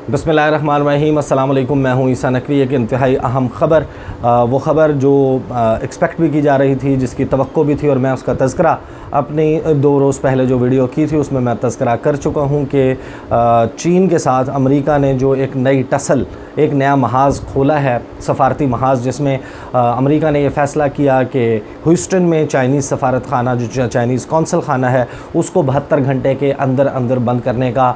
बिस्मिल्लाहिर्रहमानिर्रहीम, अस्सलाम वालेकुम। मैं हूं ईसा नकवी। एक इंतहाई अहम ख़बर, वो ख़बर जो एक्सपेक्ट भी की जा रही थी, जिसकी तवक्को भी थी, और मैं उसका तज़किरा अपनी 2 रोज़ पहले जो वीडियो की थी उसमें मैं तज़किरा कर चुका हूं कि चीन के साथ अमेरिका ने जो एक नई टसल, एक नया महाज़ खोला है, सफ़ारती महाज़, जिसमें अमेरिका ने यह फ़ैसला किया कि ह्यूस्टन में चाइनीज़ सफ़ारत खाना, जो चाइनीज़ कौंसल खाना है, उसको 72 घंटे के अंदर अंदर बंद करने का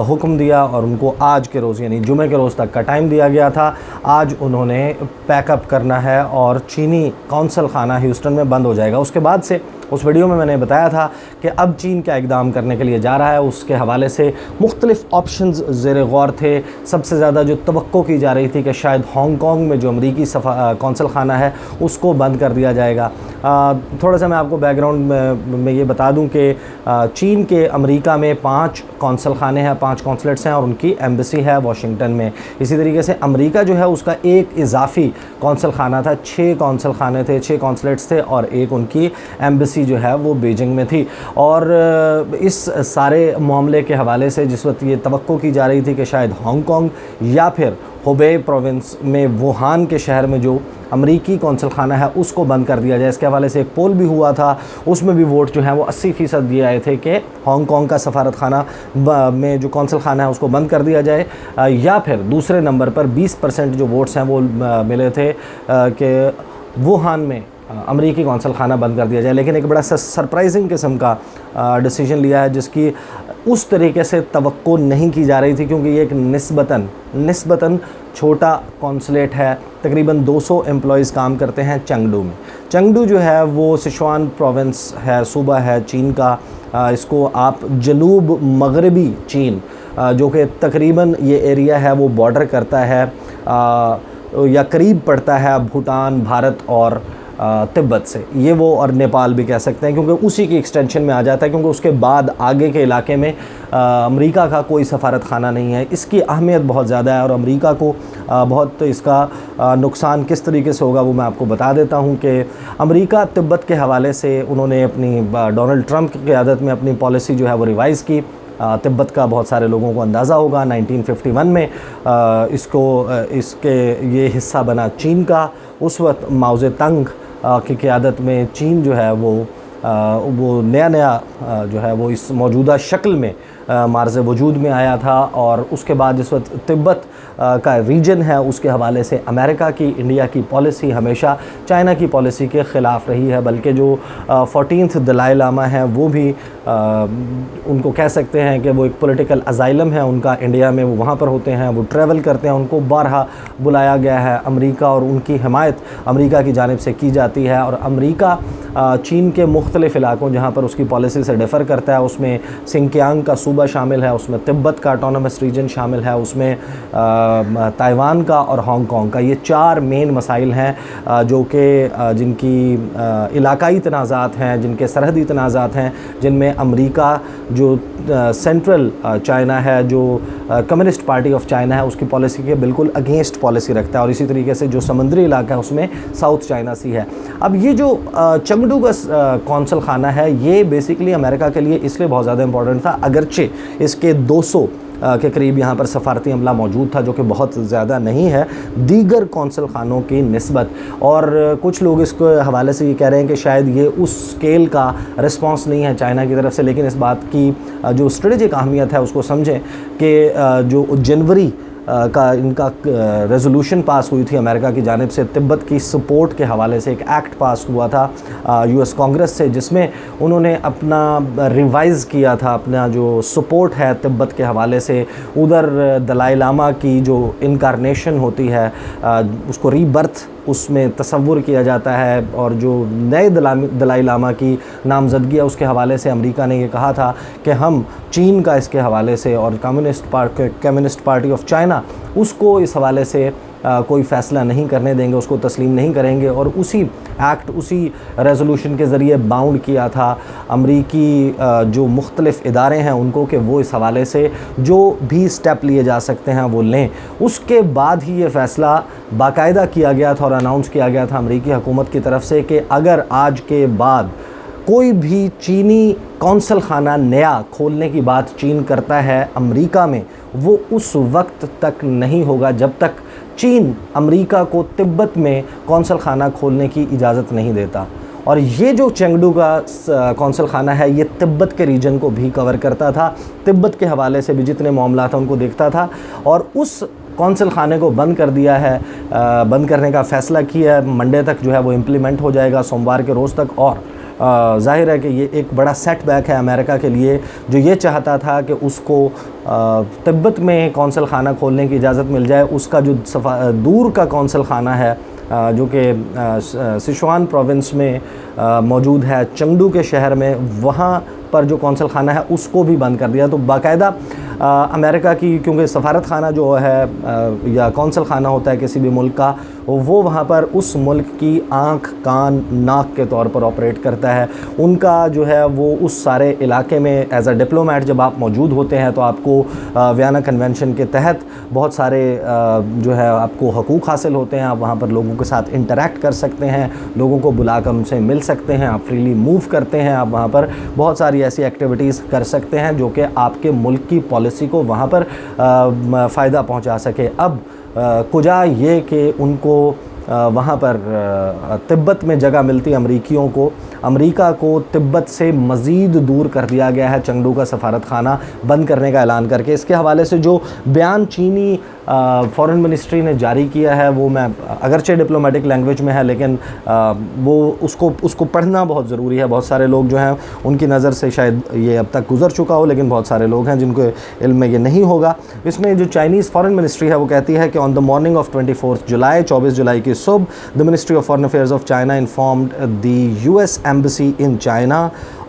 हुक्म दिया, और उनको आज के रोज़ यानी जुमे के रोज़ तक का टाइम दिया गया था। आज उन्होंने पैकअप करना है और चीनी कौंसल खाना ह्यूस्टन में बंद हो जाएगा। उसके बाद से उस वीडियो में मैंने बताया था कि अब चीन क्या इक़दाम करने के लिए जा रहा है, उसके हवाले से मुख्तलिफ़ ऑप्शंस ज़ेर गौर थे। सबसे ज़्यादा जो तवक्को की जा रही थी कि शायद हांगकांग में जो अमरीकी कौंसल खाना है उसको बंद कर दिया जाएगा। थोड़ा सा मैं आपको बैकग्राउंड में ये बता दूं कि चीन के अमेरिका में 5 कौंसल खाने हैं, 5 कौंसलेट्स हैं, और उनकी एम्बेसी है वाशिंगटन में। इसी तरीके से अमेरिका जो है उसका एक इजाफ़ी कौंसल खाना था, 6 कौंसल खाने थे, 6 कौंसलेट्स थे, और एक उनकी एम्बेसी जो है वो बीजिंग में थी। और इस सारे मामले के हवाले से जिस वक्त ये तवक्को की जा रही थी कि शायद हांगकांग या फिर हुबे प्रोविंस में वुहान के शहर में जो अमरीकी कौंसल खाना है उसको बंद कर दिया जाए, इसके हवाले से एक पोल भी हुआ था। उसमें भी वोट जो है वो 80% दिए आए थे कि हांगकांग का सफ़ारत खाना में जो कौंसल खाना है उसको बंद कर दिया जाए, या फिर दूसरे नंबर पर 20% जो वोट्स हैं वो मिले थे कि वुहान में अमरीकी कौंसल खाना बंद कर दिया जाए। लेकिन एक बड़ा सरप्राइजिंग किस्म का डिसीजन लिया है, जिसकी उस तरीके से तवक्को नहीं की जा रही थी, क्योंकि ये एक निस्बतन छोटा कौंसलेट है। तकरीबन 200 एम्प्लॉइज़ काम करते हैं चेंगडू में। चेंगडू जो है वो सिचुआन प्रोविंस है, सूबा है चीन का। इसको आप जनूब मगरबी चीन, जो कि तकरीबन ये एरिया है वो बॉर्डर करता है या करीब पड़ता है भूटान, भारत और तिब्बत से, ये वो, और नेपाल भी कह सकते हैं, क्योंकि उसी की एक्सटेंशन में आ जाता है, क्योंकि उसके बाद आगे के इलाके में अमेरिका का कोई सफ़ारत खाना नहीं है। इसकी अहमियत बहुत ज़्यादा है, और अमेरिका को बहुत इसका नुकसान किस तरीके से होगा वो मैं आपको बता देता हूँ कि अमेरिका तिब्बत के हवाले से उन्होंने अपनी डोनाल्ड ट्रंप की क़यादत में अपनी पॉलिसी जो है वो रिवाइज़ की। तिब्बत का बहुत सारे लोगों को अंदाज़ा होगा 1951 में इसके ये हिस्सा बना चीन का। उस वक्त माओ ज़ेडुंग की क़यादत में चीन जो है वो नया जो है वो इस मौजूदा शक्ल में मार्ज़ वजूद में आया था। और उसके बाद जिस वक्त तिब्बत का रीजन है उसके हवाले से अमेरिका की, इंडिया की पॉलिसी हमेशा चाइना की पॉलिसी के ख़िलाफ़ रही है। बल्कि जो 14th दलाई लामा है वो भी उनको कह सकते हैं कि वो एक पॉलिटिकल अज़ाइलम है उनका, इंडिया में वो वहाँ पर होते हैं, वो ट्रैवल करते हैं, उनको बारहा बुलाया गया है अमेरिका, और उनकी हिमायत अमेरिका की जानिब से की जाती है। और अमेरिका चीन के मुख्तलिफ़ इलाकों जहाँ पर उसकी पॉलिसी से डिफ़र करता है, उसमें सिंकियांग का सूबा शामिल है, उसमें तिब्बत का ऑटोनमस रीजन शामिल है, उसमें ताइवान का और हांगकांग का। ये 4 मेन मसाइल हैं जो कि जिनकी इलाकाई तनाज़ात हैं, जिनके सरहदी तनाज़ात हैं, जिनमें अमेरिका जो सेंट्रल चाइना है, जो कम्युनिस्ट पार्टी ऑफ चाइना है, उसकी पॉलिसी के बिल्कुल अगेंस्ट पॉलिसी रखता है। और इसी तरीके से जो समुद्री इलाका है उसमें साउथ चाइना सी है। अब ये जो चेंगडू का कौंसल खाना है ये बेसिकली अमेरिका के लिए इसलिए बहुत ज़्यादा इंपॉर्टेंट था, अगरचे इसके 200 के करीब यहाँ पर सफ़ारती अमला मौजूद था, जो कि बहुत ज़्यादा नहीं है दीगर कौंसल खानों की निस्बत। और कुछ लोग इसके हवाले से ये कह रहे हैं कि शायद ये उस स्केल का रिस्पांस नहीं है चाइना की तरफ से। लेकिन इस बात की जो स्ट्रेटेजिक अहमियत है उसको समझें कि जो जनवरी का इनका रेजोल्यूशन पास हुई थी अमेरिका की जानिब से, तिब्बत की सपोर्ट के हवाले से एक एक्ट पास हुआ था यूएस कांग्रेस से, जिसमें उन्होंने अपना रिवाइज़ किया था अपना जो सपोर्ट है तिब्बत के हवाले से। उधर दलाई लामा की जो इनकारनेशन होती है उसको रीबर्थ उसमें तसव्वुर किया जाता है, और जो नए दलाई लामा की नामज़दगी है उसके हवाले से अमेरिका ने ये कहा था कि हम चीन का इसके हवाले से, और कम्युनिस्ट पार्टी ऑफ चाइना, उसको इस हवाले से कोई फ़ैसला नहीं करने देंगे, उसको तस्लीम नहीं करेंगे। और उसी एक्ट, उसी रेजोल्यूशन के ज़रिए बाउंड किया था अमरीकी जो मुख्तलिफ़ इदारे हैं उनको कि वो इस हवाले से जो भी स्टेप लिए जा सकते हैं वो लें। उसके बाद ही ये फ़ैसला बाकायदा किया गया था और अनाउंस किया गया था अमरीकी हुकूमत की तरफ से कि अगर आज के बाद कोई भी चीनी कौंसल खाना नया खोलने की बात चीन करता है अमेरिका में, वो उस वक्त तक नहीं होगा जब तक चीन अमेरिका को तिब्बत में कौंसल खाना खोलने की इजाज़त नहीं देता। और ये जो चेंगडू का कौंसल खाना है ये तिब्बत के रीजन को भी कवर करता था, तिब्बत के हवाले से भी जितने मामला था उनको देखता था। और उस कौंसल खाने को बंद कर दिया है, बंद करने का फ़ैसला किया है। मंडे तक जो है वो इम्प्लीमेंट हो जाएगा, सोमवार के रोज़ तक। और ज़ाहिर है कि ये एक बड़ा सेटबैक है अमेरिका के लिए, जो ये चाहता था कि उसको तिब्बत में कौंसल खाना खोलने की इजाज़त मिल जाए। उसका जो दूर का कौंसल खाना है जो कि सिचुआन प्रोविंस में मौजूद है, चेंगडू के शहर में, वहाँ पर जो कौंसल खाना है उसको भी बंद कर दिया। तो बाकायदा अमेरिका की, क्योंकि सफारत खाना जो है या कौंसल खाना होता है किसी भी मुल्क का, वो वहाँ पर उस मुल्क की आँख कान नाक के तौर पर ऑपरेट करता है। उनका जो है वो उस सारे इलाके में एज अ डिप्लोमेट जब आप मौजूद होते हैं तो आपको वियना कन्वेंशन के तहत बहुत सारे जो है आपको हकूक़ हासिल होते हैं। आप वहाँ पर लोगों के साथ इंटरेक्ट कर सकते हैं, लोगों को बुलाकर उनसे मिल सकते हैं, आप फ्रीली मूव करते हैं, आप वहाँ पर बहुत सारी ऐसी एक्टिविटीज़ कर सकते हैं जो कि आपके मुल्क की पॉलिसी को वहाँ पर फ़ायदा पहुँचा सके। अब कुजा ये कि उनको वहाँ पर तिब्बत में जगह मिलती अमरीकियों को, अमेरिका को तिब्बत से मज़ीद दूर कर दिया गया है चेंगडू का सफारत खाना बंद करने का ऐलान करके। इसके हवाले से जो बयान चीनी फ़ॉरेन मिनिस्ट्री ने जारी किया है वो, मैं अगरचे डिप्लोमेटिक लैंग्वेज में है लेकिन वो उसको पढ़ना बहुत ज़रूरी है। बहुत सारे लोग जो हैं उनकी नज़र से शायद ये अब तक गुज़र चुका हो, लेकिन बहुत सारे लोग हैं जिनको इल्म में ये नहीं होगा। इसमें जो चाइनीज़ फ़ॉरेन मिनिस्ट्री है वो कहती है कि ऑन द मॉर्निंग ऑफ 24 जुलाई 24 जुलाई की सुबह the ministry of foreign affairs of China informed the US Embassy in China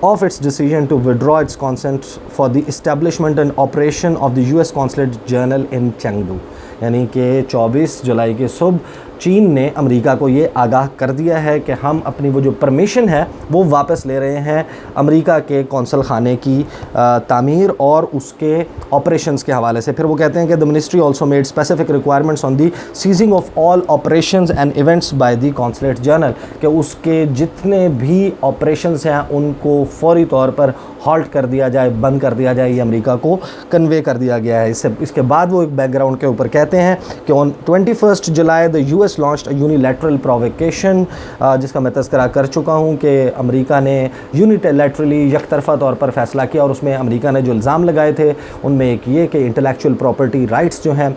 of its decision to withdraw its consent for the establishment and operation of the US Consulate General in Chengdu। यानी कि 24 जुलाई की सुबह चीन ने America को ये आगाह कर दिया है कि हम अपनी वो जो परमिशन है वो वापस ले रहे हैं अमेरिका के कौंसल खाने की तामीर और उसके ऑपरेशंस के हवाले से। फिर वो कहते हैं कि the ministry also made specific requirements on the ceasing of all operations and events by the consulate general, कि उसके जितने भी ऑपरेशंस हैं उनको फौरी तौर पर हॉल्ट कर दिया जाए, बंद कर दिया जाए। ये अमेरिका को कन्वे कर दिया गया है। इसके बाद वो एक बैकग्राउंड के ऊपर कहते हैं कि on 21 July the US launched a unilateral provocation, जिसका मैं तज़किरा कर चुका हूँ कि अमेरिका ने यूनिलैटरली यकतरफ़ा तौर पर फ़ैसला किया। और उसमें अमेरिका ने जो इल्ज़ाम लगाए थे उनमें एक ये कि इंटेलेक्चुअल प्रॉपर्टी राइट्स जो हैं,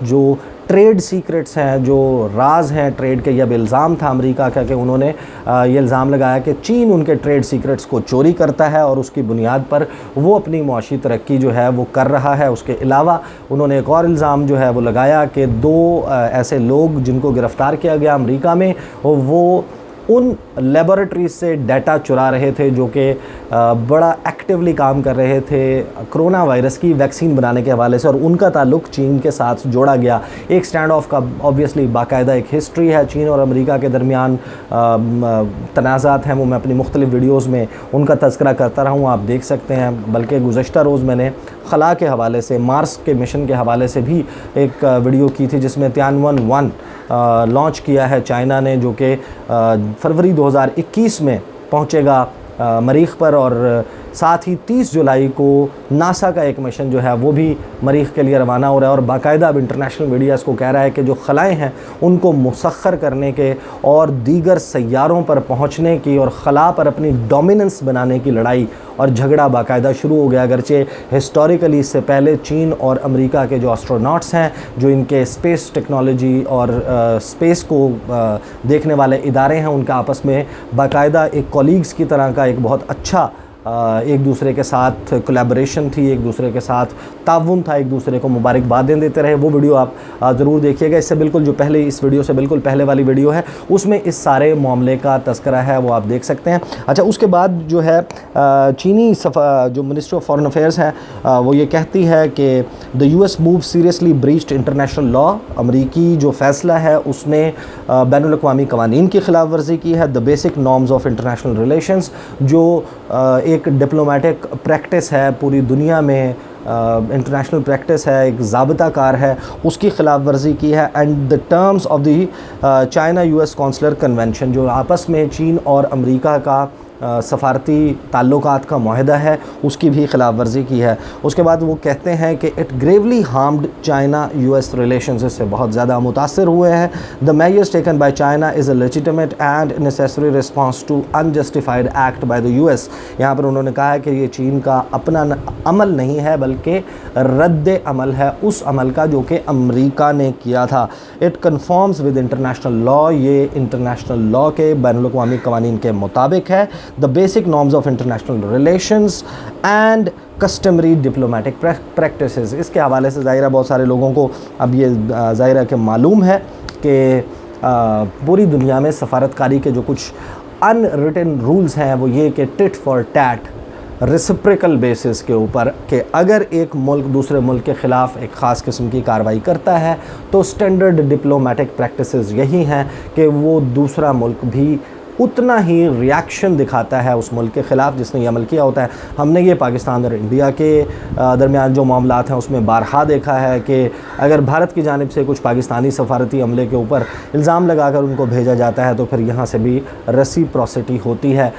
जो ट्रेड सीक्रेट्स हैं, जो राज हैं ट्रेड के, यह इल्ज़ाम था अमेरिका का कि उन्होंने ये इल्ज़ाम लगाया कि चीन उनके ट्रेड सीक्रेट्स को चोरी करता है और उसकी बुनियाद पर वो अपनी मुआशी तरक्की जो है वो कर रहा है। उसके अलावा उन्होंने एक और इल्ज़ाम जो है वो लगाया कि 2 ऐसे लोग जिनको गिरफ़्तार किया गया अमेरिका में, वो उन लेबोरेटरीज से डाटा चुरा रहे थे जो कि बड़ा एक्टिवली काम कर रहे थे कोरोना वायरस की वैक्सीन बनाने के हवाले से, और उनका ताल्लुक़ चीन के साथ जोड़ा गया। एक स्टैंड ऑफ का ऑब्वियसली बाकायदा एक हिस्ट्री है चीन और अमेरिका के दरमियान, तनाज़ात हैं, वो मैं अपनी मुख्तलिफ़ वीडियोज़ में उनका तज़किरा करता रहा हूँ, आप देख सकते हैं। बल्कि गुज़श्ता रोज़ मैंने खला के हवाले से, मार्स के मिशन के हवाले से भी एक वीडियो की थी जिसमें तियानवन-1 लॉन्च किया है चाइना ने, जो कि फरवरी 2021 में पहुंचेगा मरीख़ पर। और साथ ही 30 जुलाई को नासा का एक मिशन जो है वो भी मरीख़ के लिए रवाना हो रहा है। और बाकायदा अब इंटरनेशनल मीडिया इसको कह रहा है कि जो खलाएँ हैं उनको मुसख्खर करने के और दीगर सैयारों पर पहुंचने की और खला पर अपनी डोमिनेंस बनाने की लड़ाई और झगड़ा बाकायदा शुरू हो गया। अगरचे हिस्टोरिकली इससे पहले चीन और अमेरिका के जो एस्ट्रोनॉट्स हैं, जो इनके स्पेस टेक्नोलॉजी और स्पेस को देखने वाले इदारे हैं, उनका आपस में बाकायदा एक कॉलीग्स की तरह का एक बहुत अच्छा एक दूसरे के साथ कोलैबोरेशन थी, एक दूसरे के साथ ताउन था, एक दूसरे को मुबारकबादें देते रहे। वो वीडियो आप ज़रूर देखिएगा। इससे बिल्कुल जो पहले, इस वीडियो से बिल्कुल पहले वाली वीडियो है उसमें इस सारे मामले का तज़किरा है, वो आप देख सकते हैं। अच्छा, उसके बाद जो है चीनी जो मिनिस्ट्री ऑफ फॉरेन अफेयर्स है वो ये कहती है कि the US move seriously breached international law. अमरीकी जो फ़ैसला है उसने बैनुल-अक़वामी क़वानीन की ख़िलाफ़ वर्जी की है। The basic norms of international relations, जो एक डिप्लोमेटिक प्रैक्टिस है पूरी दुनिया में, इंटरनेशनल प्रैक्टिस है, एक ज़ाबिता कार है, उसकी ख़िलाफ़ वर्जी की है। And the terms of the China US consular convention, जो आपस में चीन और अमेरिका का सफारती ताल्लुकात का मुआहदा है उसकी भी खिलाफ वर्जी की है। उसके बाद वो कहते हैं कि it gravely harmed China US relations, इससे बहुत ज़्यादा मुतासर हुए हैं। The measures taken by China is a legitimate and necessary response to unjustified act by the US। यहाँ पर उन्होंने कहा है कि ये चीन का अपना अमल नहीं है बल्कि रद्द अमल है उस अमल का जो कि अमेरिका ने किया था। It confirms with international law, ये इंटरनेशनल लॉ के बैनुल-अक़वामी क़वानीन के मुताबिक है। The basic norms of international relations and customary diplomatic practices. इसके हवाले से ज़ाहिर है बहुत सारे लोगों को अब ये ज़ाहिर है कि मालूम है कि पूरी दुनिया में सफारतकारी के जो कुछ अनरिटन रूल्स हैं वो ये कि tit for tat, reciprocal basis के ऊपर कि अगर एक मुल्क दूसरे मुल्क के ख़िलाफ़ एक ख़ास किस्म की कार्रवाई करता है तो स्टैंडर्ड डिप्लोमेटिक प्रैक्टिसेस यही हैं कि वो दूसरा मुल्क भी उतना ही रिएक्शन दिखाता है उस मुल्क के ख़िलाफ़ जिसने ये अमल किया होता है। हमने ये पाकिस्तान और इंडिया के दरमियान जो मामलात हैं उसमें बारहा देखा है कि अगर भारत की जानिब से कुछ पाकिस्तानी सफारती अमले के ऊपर इल्ज़ाम लगाकर उनको भेजा जाता है तो फिर यहाँ से भी रेसिप्रोसिटी होती है।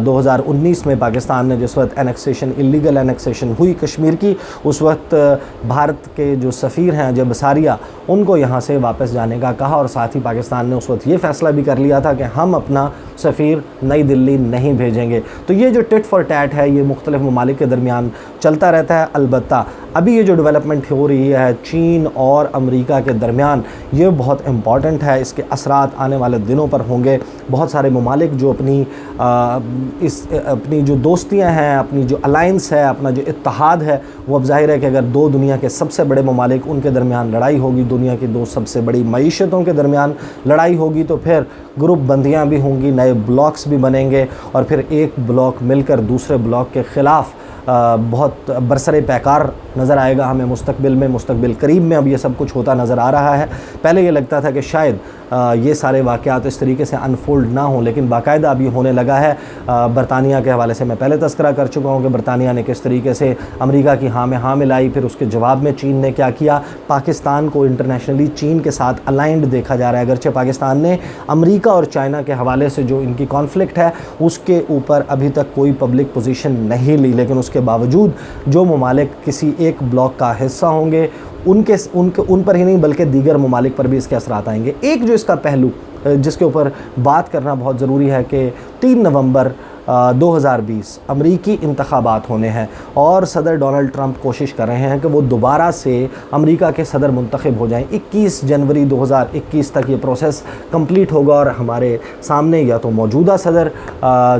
2019 में पाकिस्तान ने जिस वक्त एनेक्सेशन, इलीगल एनेक्सेशन हुई कश्मीर की, उस वक्त भारत के जो सफ़ीर हैं जब सारिया, उनको यहाँ से वापस जाने का कहा और साथ ही पाकिस्तान ने उस वक्त ये फ़ैसला भी कर लिया था कि हम अपना सफ़ीर नई दिल्ली नहीं भेजेंगे। तो ये जो टिट फॉर टैट है ये मुख्तलिफ ममालिक के दरमियान चलता रहता है। अलबत्ता अभी ये जो डेवलपमेंट हो रही है चीन और अमेरिका के दरमियान, ये बहुत इम्पॉर्टेंट है। इसके असरात आने वाले दिनों पर होंगे। बहुत सारे ममालिक जो अपनी जो दोस्तियां हैं, अपनी जो अलाइंस है, अपना जो इत्तेहाद है, वो अब ज़ाहिर है कि अगर दो दुनिया के सबसे बड़े ममालिक उनके दरमियान लड़ाई होगी, दुनिया की दो सबसे बड़ी मईशतों के दरमियान लड़ाई होगी, तो फिर ग्रुप बंदियाँ भी होंगी, नए ब्लॉक्स भी बनेंगे और फिर एक ब्लॉक मिलकर दूसरे ब्लॉक के ख़िलाफ़ बहुत बरसरे पैकार नज़र आएगा हमें मुस्तकबिल करीब में। अब ये सब कुछ होता नज़र आ रहा है। पहले ये लगता था कि शायद ये सारे वाक़यात इस तरीके से अनफोल्ड ना हों, लेकिन बाकायदा अभी होने लगा है। बरतानिया के हवाले से मैं पहले तज़किरा कर चुका हूँ कि बरतानिया ने किस तरीके से अमेरिका की हाँ में हाँ मिलाई, फिर उसके जवाब में चीन ने क्या किया। पाकिस्तान को इंटरनेशनली चीन के साथ अलाइंड देखा जा रहा है। अगरचे पाकिस्तान ने अमेरिका और चाइना के हवाले से जो इनकी कॉन्फ्लिक्ट है उसके ऊपर अभी तक कोई पब्लिक पोजीशन नहीं ली, लेकिन उसके बावजूद जो ममालिक किसी एक ब्लॉक का हिस्सा होंगे उन पर ही नहीं बल्कि दीगर ममालिक पर भी इसके असरात आएंगे। एक जो इसका पहलू जिसके ऊपर बात करना बहुत ज़रूरी है कि 3 नवंबर 2020 अमरीकी इंतखाबात होने हैं और सदर डोनाल्ड ट्रंप कोशिश कर रहे हैं कि वो दोबारा से अमरीका के सदर मुंतखब हो जाएं। 21 जनवरी 2021 तक ये प्रोसेस कंप्लीट होगा और हमारे सामने या तो मौजूदा सदर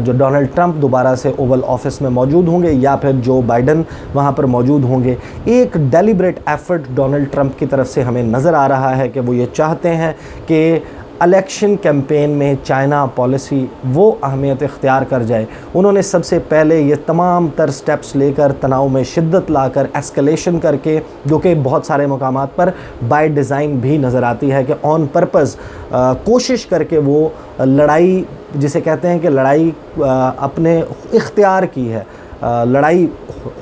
जो डोनाल्ड ट्रंप दोबारा से ओवल ऑफिस में मौजूद होंगे या फिर जो बाइडन वहाँ पर मौजूद होंगे। एक डेलिब्रेट एफर्ट डोनाल्ड ट्रंप की तरफ से हमें नज़र आ रहा है कि वो ये चाहते हैं कि इलेक्शन कैंपेन में चाइना पॉलिसी वो अहमियत इख्तियार कर जाए। उन्होंने सबसे पहले ये तमाम तर स्टेप्स लेकर तनाव में शिद्दत लाकर एस्केलेशन करके, जो कि बहुत सारे मकामात पर बाय डिज़ाइन भी नज़र आती है कि ऑन पर्पज़ कोशिश करके वो लड़ाई, जिसे कहते हैं कि लड़ाई अपने इख्तियार की है, लड़ाई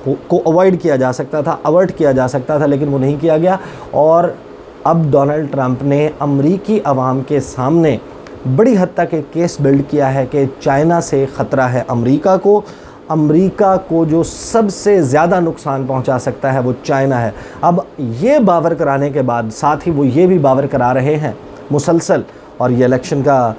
को अवॉइड किया जा सकता था, अवर्ट किया जा सकता था, लेकिन वो नहीं किया गया। और अब डोनाल्ड ट्रंप ने अमरीकी अवाम के सामने बड़ी हद तक एक केस बिल्ड किया है कि चाइना से ख़तरा है अमरीका को जो सबसे ज़्यादा नुकसान पहुंचा सकता है वो चाइना है। अब ये बावर कराने के बाद साथ ही वो ये भी बावर करा रहे हैं मुसलसल, और ये इलेक्शन का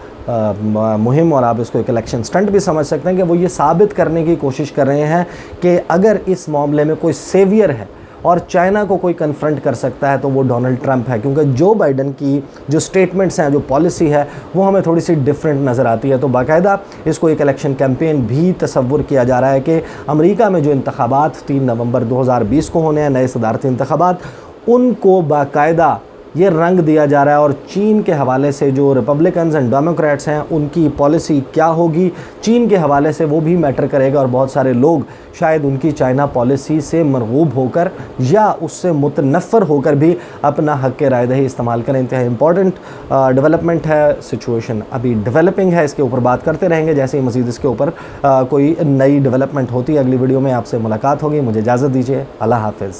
मुहिम, और आप इसको एक इलेक्शन स्टंट भी समझ सकते हैं कि वो ये साबित करने की कोशिश कर रहे हैं कि अगर इस मामले में कोई सेवियर है और चाइना को कोई कन्फ्रंट कर सकता है तो वो डोनाल्ड ट्रंप है। क्योंकि जो बाइडन की जो स्टेटमेंट्स हैं, जो पॉलिसी है, वो हमें थोड़ी सी डिफरेंट नज़र आती है। तो बाकायदा इसको एक इलेक्शन कैंपेन भी तस्वुर किया जा रहा है कि अमेरिका में जो इंतखाबात 3 नवंबर 2020 को होने हैं, नए सदारती इंतखाबात, उनको बाकायदा ये रंग दिया जा रहा है। और चीन के हवाले से जो रिपब्लिकन्स एंड डेमोक्रेट्स हैं उनकी पॉलिसी क्या होगी, चीन के हवाले से वो भी मैटर करेगा। और बहुत सारे लोग शायद उनकी चाइना पॉलिसी से मरगूब होकर या उससे मुतनफ़र होकर भी अपना हक़ के रायदही इस्तेमाल करें। इंतहाई इंपॉर्टेंट डेवलपमेंट है, सिचुएशन अभी डेवलपिंग है, इसके ऊपर बात करते रहेंगे। जैसे ही मज़ीद इसके ऊपर कोई नई डेवलपमेंट होती है, अगली वीडियो में आपसे मुलाकात होगी। मुझे इजाज़त दीजिए, अल्लाह हाफ़िज़।